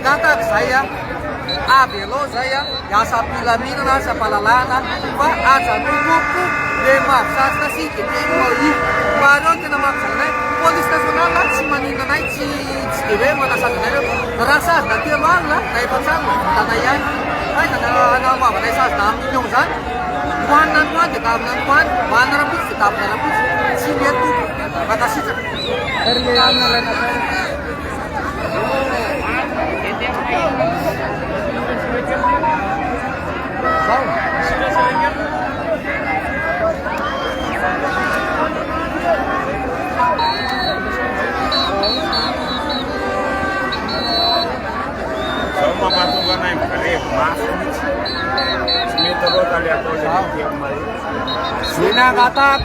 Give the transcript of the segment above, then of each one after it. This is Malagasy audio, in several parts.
magataka zay avy aloha zay hiasa am-pilaminana asa fahalalahana fa aja tokoto le mahavisasika sika fa areo tena mampijanonay police nationale tsy maninonanay tsy de hoe manasazy anareo raha sazy na telo alina na efatrano vitanay ihany anamavanay sazy na million zany hoanina androany de davina androany hoanina rahampitsy de davina rahampitsy tsy mety tompo makasitraka Mapatungan breve mas metro kali atau sinagatak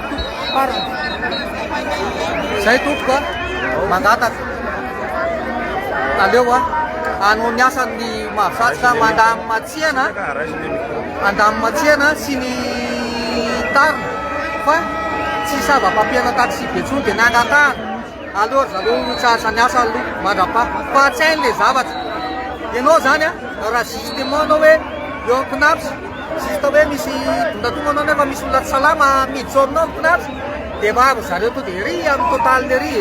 parang saya tuka magatak talewa anu nyasan di mafsatsa mandam matsiana sini tar fa sisa bapapiana taksi betsun de nagatak alor zalo sa nyasa lu madapa fa tsain le zavatra ianao zany raha système anao hoe eo amin'ny mpinapsy sista hoe misy dondatonga anao nefa misy olona tsy salama miditsy aminao amin'ny mpinapsy de vavy zareo to de ry amin'ny total le ry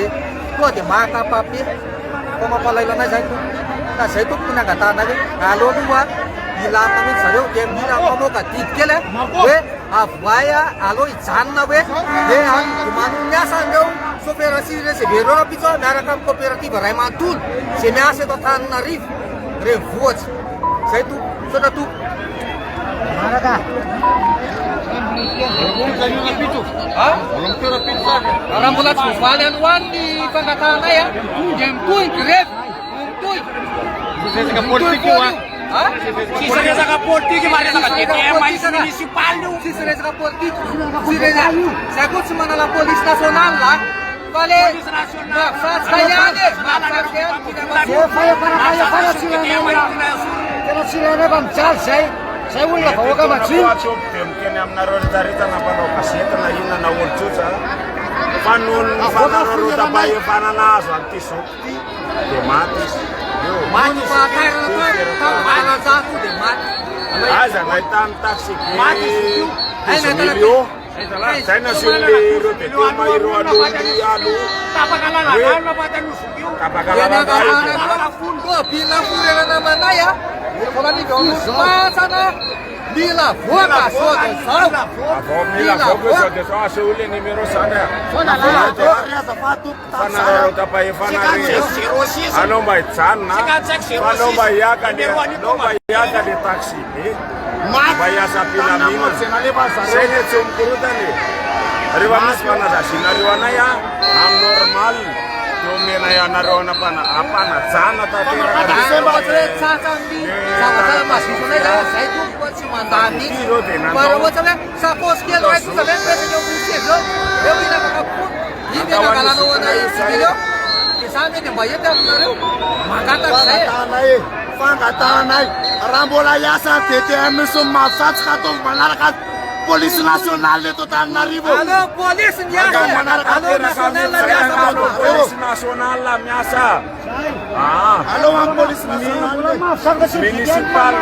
toa de maka papier fa mampalailo anay zay to ka zay tokony nangatanay hoe aloha ilana mihitsy zareo de mila mamoaka didy kely hoe avoay aloha hijanona hoe le andomano miasa andreo chauffeur asy receveur raha pitso miaraka amin'ny coopérative ray manontolo zay miasa eto Antananarivo revoatsy zay to sotra to maraka raha mbola tsy voavaly any hoany ny fangatanay de mitohy greve mitohy resaka politique io tsisy resaka politique fa resaka DPM municipal io tsisy resaka politique zay koa tsy manala police nationale la fa le mahafatsika ihany mahafatsika tena tsy rehefa mijaly zay olona vahoaka matsiny de mikeny aminareo rehetrarehetra nampanao gazety na inona na olotsotra fa noho ny fanareo tapahefanana azo an'ity zoko ty de maty izy maty fahataranato de maty aza nahitany taxi million zay nasinle ireo de tema ireo alohy tapakalalana bila furenana manay fatsana mila voaka sao de sao mila voaka sao de sao asa olo numéro zany fanareo tapahefana anao mba hijanona anao mba hiaka le taxi be mba hiasa pilamina zay ne tsy mikorotany rehefa misy fanazazinareo anay amin'ny normal de omenay anareo ampanajana zay tompo tsy mandany fa raha ohatra hoe sakosy kely ray kosa ve mipetraka eo misy zao eo inakakapo iny anangalanao anay civil eo de zany de mba ety aminareo mangataka zay fangatanay raha mbola hiasa DTM sy mahafatsika ataovy manaraka police nationale eto Antananarivo allo police miasa allo national miasa police nationale miasa allo amin'ny police nationale municipal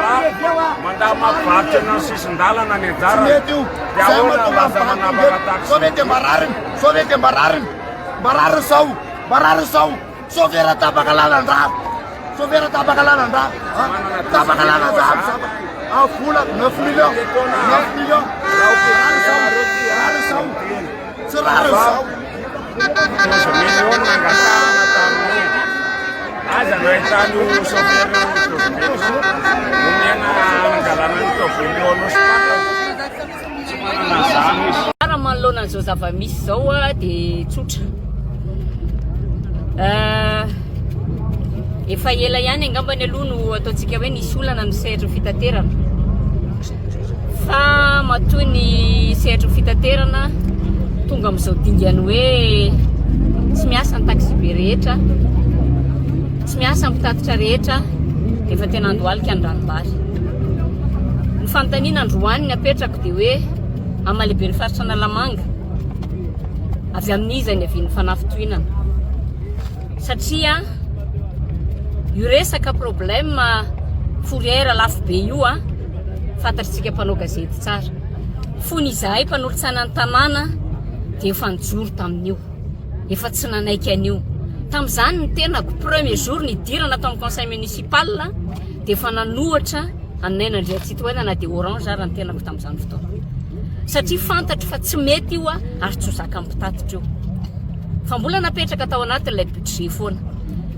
mandama mapivarotra na sisin-dalana ny anjara de ahoana laza manapaka taxi sove de mbarariny zao sovera tapaka lalan-draha tapaka lalan-draha vola 9 millions tsy rary zao million nangasana tamin'ny aza nahitany chauffeur omena angalana ny million tsy manana zany izy raha manoloana an'izao zava-misy zao de tsotra efa ela ihany angambany aloha no ataontsika hoe nisy olana ny sehatra ny fitaterana fa matoy ny sehatra ny fitaterana tonga amin'izao dingany hoe tsy miasa ny taxi be rehetra tsy miasa ny mpitatitra rehetra dia efa tena andohalika ny ranombary ny fanontaniana androany ny apetrako dia hoe amalehibe ny faritra Analamanga avy amin'izany avy ny fanafitohinana satria io resaka problème fourrière lafo be io a fantatritsika mpanao gazety tsara fony izahay mpanolo-tsaina ny tanàna dia efa nijoro tamin'io efa tsy nanaiky an'io tamin'izany ny tenako premier jour nidirana tao amin'ny conseil municipal dia efa nanohatra anay nandrea citoyen na dia orange ary ny tenako tamin'izany fotoana satria fantatry fa tsy mety io a ary tsy ho zaka mpitatitra io fa mbola napetraka tao anatin'ilay budget foana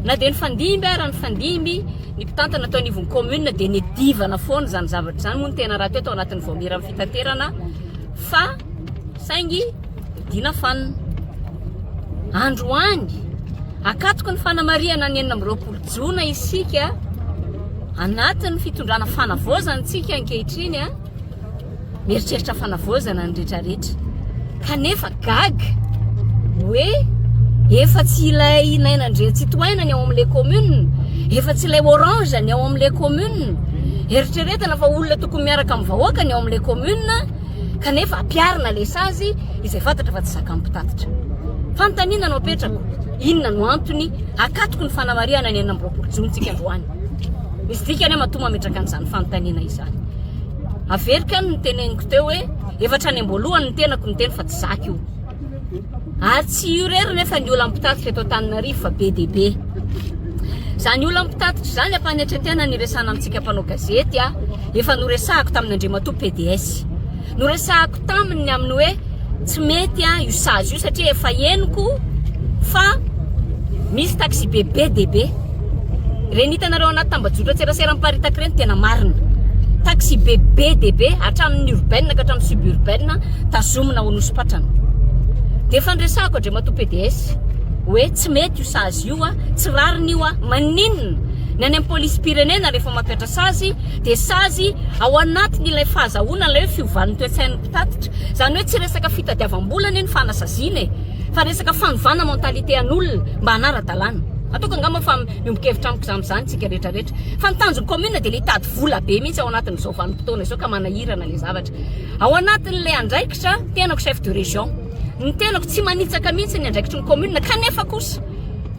na dia ny fandimby ary ny fandimby ny mpitantana tao anivon'ny commune dia nidivana foana zany zavatra zany moa ny tena raha teo tao anatin'ny voamira amin'ny fitaterana fa saingy dina fanina andro any akatoko ny fanamariana ny 20 jona isika anatin'ny fitondrana fanavozana tsika ankehitriny a mieritreritra fanavozana ny rehetrarehetra kanefa gaga hoe efa tsy ilay nainandre citoyen ny ao amin'ilay commune efa tsy ilay orange ny ao amin'ilay commune eritreretana fa olona tokony miaraka amin'ny vahoaka ny ao amin'ilay commune kanefa ampiarina le sazy izay fantatra fa tsy zaka mpitatitra fanontaniana no apetrako inona no antony akatoko ny fanamariana ny 20 jona tsika androany misy dikany matoma metraka an'izany fanontaniana izany averika ny teneniko teo hoe efatra any amboalohany ny tenako ny teny fa tsy zaka io ary tsy io rery nefa ny olona mpitatitra eto Antananarivo fa be dia be zany olona mpitatitra zany ampanetretena niresana amintsika mpanao gazety a efa noresahako tamin'ny Andriamatoa PDS noresahako taminy amin'ny hoe tsy mety a io sazy io satria efa henoko fa misy taxi be dia be reny hitanareo anaty tambajotro tserasera miparitaka reny tena marina taxi be dia be hatramin'ny urbaine ka hatramin'ny suburbaine tazomina ho nosopatrana dia fandresahako Andriamatoa PDS hoe tsy mety io sazy io a tsy rariny io a maninona ny any amin'ny polisy pirenena rehefa mampiatra sazy dia sazy ao anatiny ilay fahazahoana ilay hoe fiovan'ny toe-tsain'ny mpitatitra zany hoe tsy resaka fitadiavam-bolana iny fanasaziana fa resaka fanovana mentalité an'olona mba hanara-dalàna ataoko angamba fa miombokevitra amiko zamizany tsika rehetrarehetra fa ny tanjon'ny commune dia litady vola be mihitsy ao anatin'izao vanim-potoana izao ka manahirana le zavatra ao anatin'ilay andraikitra tenako chef de région ny tenako tsy manitsaka mihitsy ny andraikitry ny commune kanefa kosa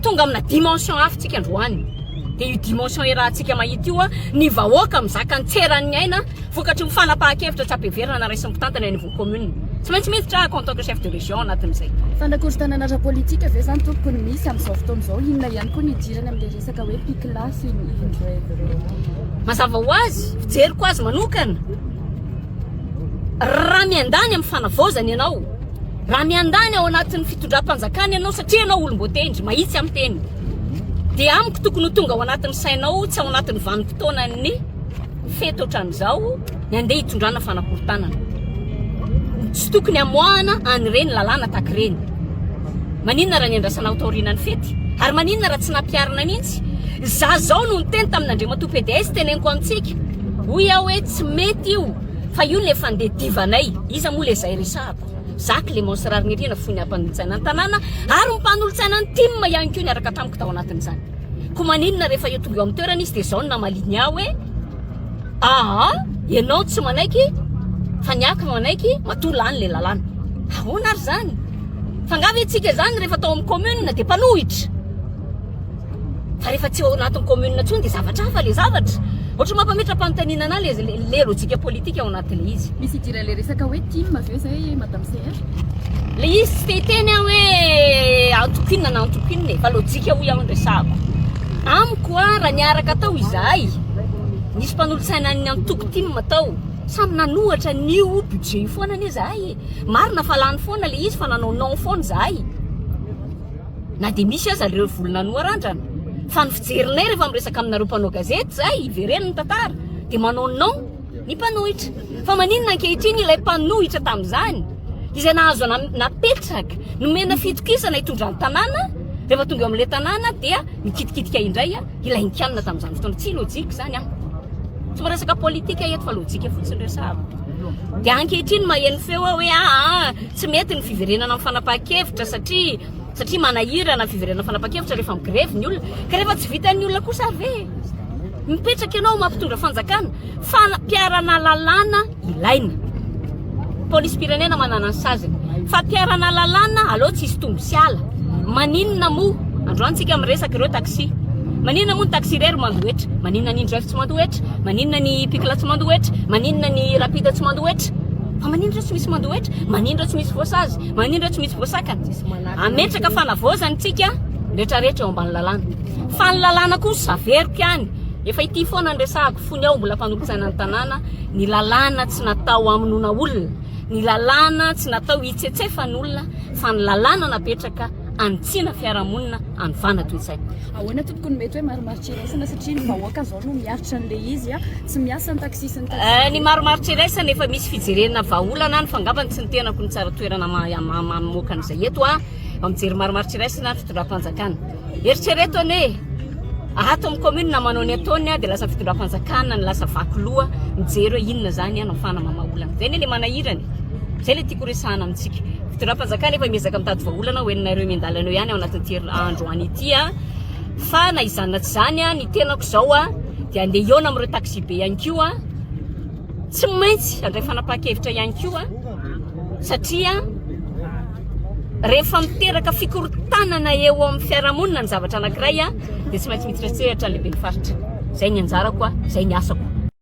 tonga amina dimension hafa tsika androany dia io dimension erahantsika mahita io a ny vahoaka mizaka ny tseran'ny aina vokatry mifanapahan-kevitra tsy ampiheverana raisy mpitantana any amin'ny commune tsy maintsy miditra en tant que chef de région anatin'izay fandakoron-tananara politika ve zany tompony misy amin'izao fotoana izao inona ihany koa nidirany amin'ilay resaka hoe pikilasy mazava ho azy fijeriko azy manokana raha miandany amin'ny fanavozana ianao raha miandany ao anatin'ny fitondram-panjakana ianao satria ianao olom-boatendry mahitsy amin'ny teny dia amiko tokony ho tonga ao anatin'ny sainao tsy ao anatin'ny vanim-potoana ny fety ohatran'izao ny andeha hitondrana fanakorontanana tsy tokony hamoahana an'ireny lalàna taky ireny maninona raha ny andrasanao taoriana ny fety ary maninona raha tsy nampiarina mihitsy za zao no niteny tamin'Andriamatoa PDS teneniko amintsika hoy aho hoe tsy mety io fa io ny efa ndeha divanay iza moa le zay resahako za Clémence Rarinieriana fony ampanolo-tsaina ny tanàna ary mpanolo-tsaina ny timma ihany koa niaraka tamiko tao anatin'izany ko maninona rehefa eo tonga eo amin'ny toerana izy dia zao no namaliny aho hoe ianao tsy manaiky fa niaka manaiky matola any le lalàna ahoana ary zany fa ngavy antsika zany rehefa tao amin'ny commune dia mpanohitra fa rehefa tsy ao anatin'ny commune intsony dia zavatra hafa le zavatra ohatra mampamitra mpanontaniana ana le lojika politika ao anatin'le izy misy idira le resaka hoe team aveo zay madame CR le izy tsy teteny aho hoe antokina na antokina fa lojika hoy aho nresahako amiko a raha niaraka tao izahay nisy mpanolo-tsaina ny antoko team tao samy nanohatra nio budget foana ny zahay marina fa lany foana le izy fa nanao non foana zahay na dia misy aza ireo volona noarandrana fa ny fijerinay rehefa miresaka aminareo mpanao gazety zay ivereny ny tantara dia manao non ny mpanohitra fa maninona ankehitriny ilay mpanohitra tamin'izany izay nahazo napetraka nomena fitokisana hitondrany tanàna rehefa tonga eo amin'ilay tanàna dia mikitikitika indray ilay nikianina tamin'izany fotoana tsy lojika zany tsy miresaka politika eto fa lojika fotsiny resahako dia ankehitriny maheno feo hoe tsy mety ny fiverenana amin'ny fanapahan-kevitra satria manahirana ny fiverenana fanapahan-kevitra rehefa migrevy ny olona ka rehefa tsy vitan'ny olona kosa ary ve mipetraka ianao mampitondra fanjakana fa mpiarana lalàna ilaina polisy pirenena manana ny saziny fa mpiarana lalàna aleo tsy hisy tombo sy ala maninona moa androantsika miresaka ireo taxi maninona moa ny taxirery mandoetra, maninona ny drive tsy mandoetra, maninona ny pikla tsy mandoetra, maninona ny rapida tsy mandoetra, fa manindra tsy misy mandoetra, manindra tsy misy voasazy, manindra tsy misy voasakana. Ametraka fanavozantsika rehetrarehetra eo ambany lalàna. Fa ny lalàna kosa zaveriko ihany. Efa ity foana ny resahako fony ao mbola mpanolotsaina ny tanàna, ny lalàna tsy natao hamonoana olona, ny lalàna tsy natao hitsetsefa ny olona, fa ny lalàna napetraka antsiana fiarahamonina anivana toe-tsaina. Ahoana tompoko ny mety hoe maromarotsiraisana satria ny vahoaka zao no miaritra an'ilay izy tsy miasa ny taxi ny taxi. Ny maromarotsiraisana efa misy fijerena vahaolana ny fangambany tsy nitenako ny tsara toerana mamoaka an'izay eto mijery maromarotsiraisana fitondram-panjakana. Eritrereto ane ato amin'ny commune na manao ny ataony dia lasa fitondram-panjakana ny lasa vaky loha mijery hoe inona zany anafana mamaolana. Zay ne le manahirany. Zay le tiako resahana amintsika. Fitondram-panjakana efa miezaka mitady vahaolana ho enonareo miandalana ihany ao anatin'ity andro any ity fa na izany tsy zany ny tenako zao dia andeha iona amin'ireo taxi be ihany koa tsy maintsy andray fanapakevitra ihany koa satria rehefa miteraka fikorotanana eo amin'ny fiarahamonina ny zavatra anankiray dia tsy maintsy mitsiratseratra lehibe ny faritra. Zay ny anjarako, zay ny asako.